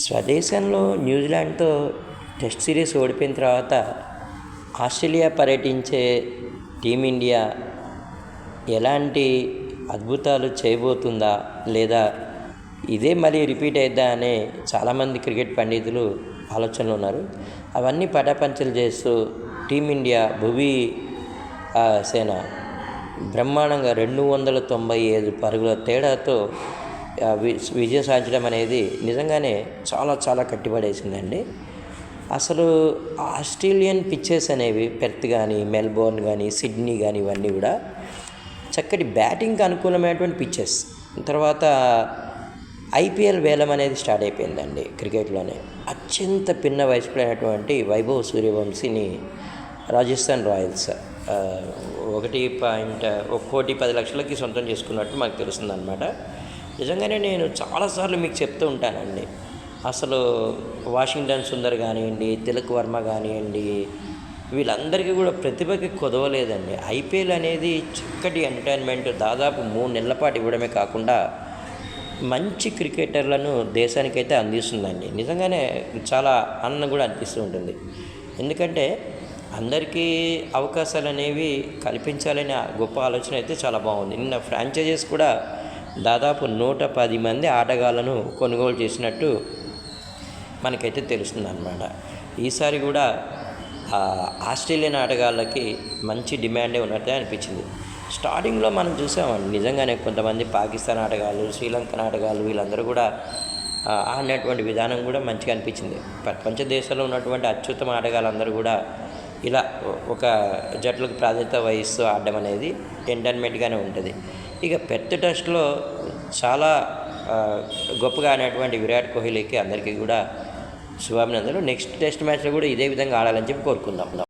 స్వదేశంలో న్యూజిలాండ్తో test series ఓడిపోయిన తర్వాత ఆస్ట్రేలియా పర్యటించే టీమిండియా ఎలాంటి అద్భుతాలు చేయబోతుందా, లేదా ఇదే మళ్ళీ రిపీట్ అయిద్దా అనే చాలామంది క్రికెట్ పండితులు ఆలోచనలు ఉన్నారు. అవన్నీ పటాపంచలు చేస్తూ టీమిండియా భువీ సేన బ్రహ్మాండంగా 295 పరుగుల తేడాతో విజయం సాధించడం అనేది నిజంగానే చాలా చాలా కట్టిపడేసిందండి. అసలు ఆస్ట్రేలియన్ పిచ్చెస్ అనేవి పెర్త్ కానీ, మెల్బోర్న్ కానీ, సిడ్నీ కానీ ఇవన్నీ కూడా చక్కటి బ్యాటింగ్కి అనుకూలమైనటువంటి పిచ్చెస్. తర్వాత ఐపీఎల్ వేలం అనేది స్టార్ట్ అయిపోయిందండి క్రికెట్లోనే. అత్యంత పిన్న వయసులో అయినటువంటి వైభవ్ సూర్యవంశీని రాజస్థాన్ రాయల్స్ 1,10,00,000కి సొంతం చేసుకున్నట్టు మాకు తెలుస్తుందన్నమాట. నిజంగానే నేను చాలాసార్లు మీకు చెప్తూ ఉంటానండి, అసలు వాషింగ్టన్ సుందర్ కానివ్వండి, తిలక్ వర్మ కానివ్వండి, వీళ్ళందరికీ కూడా ప్రతిభకి కొదవలేదండి. ఐపీఎల్ అనేది చక్కటి ఎంటర్టైన్మెంట్ దాదాపు 3 నెలల పాటు ఇవ్వడమే కాకుండా మంచి క్రికెటర్లను దేశానికైతే అందిస్తుందండి. నిజంగానే చాలా ఆనందం కూడా అనిపిస్తూ ఉంటుంది. ఎందుకంటే అందరికీ అవకాశాలు అనేవి కల్పించాలనే గొప్ప ఆలోచన అయితే చాలా బాగుంది. నిన్న ఫ్రాంచైజెస్ కూడా దాదాపు 110 మంది ఆటగాళ్లను కొనుగోలు చేసినట్టు మనకైతే తెలుస్తుంది అన్నమాట. ఈసారి కూడా ఆస్ట్రేలియన్ ఆటగాళ్ళకి మంచి డిమాండే ఉన్నట్టే అనిపించింది. స్టార్టింగ్లో మనం చూసామండి, నిజంగానే కొంతమంది పాకిస్తాన్ ఆటగాళ్ళు, శ్రీలంకన్ ఆటగాళ్ళు వీళ్ళందరూ కూడా ఆడినటువంటి విధానం కూడా మంచిగా అనిపించింది. ప్రపంచ దేశాల్లో ఉన్నటువంటి అత్యుత్తమ ఆటగాళ్ళందరూ కూడా ఇలా ఒక జట్లకు ప్రాధాన్యత వహిస్తూ ఆడడం అనేది ఎంటర్టైన్మెంట్గానే ఉంటుంది. ఇక పెర్త్ టెస్ట్లో చాలా గొప్పగా ఆడినటువంటి విరాట్ కోహ్లీకి అందరికీ కూడా శుభాభినందనలు. నెక్స్ట్ టెస్ట్ మ్యాచ్లో కూడా ఇదే విధంగా ఆడాలని చెప్పి కోరుకుందాం.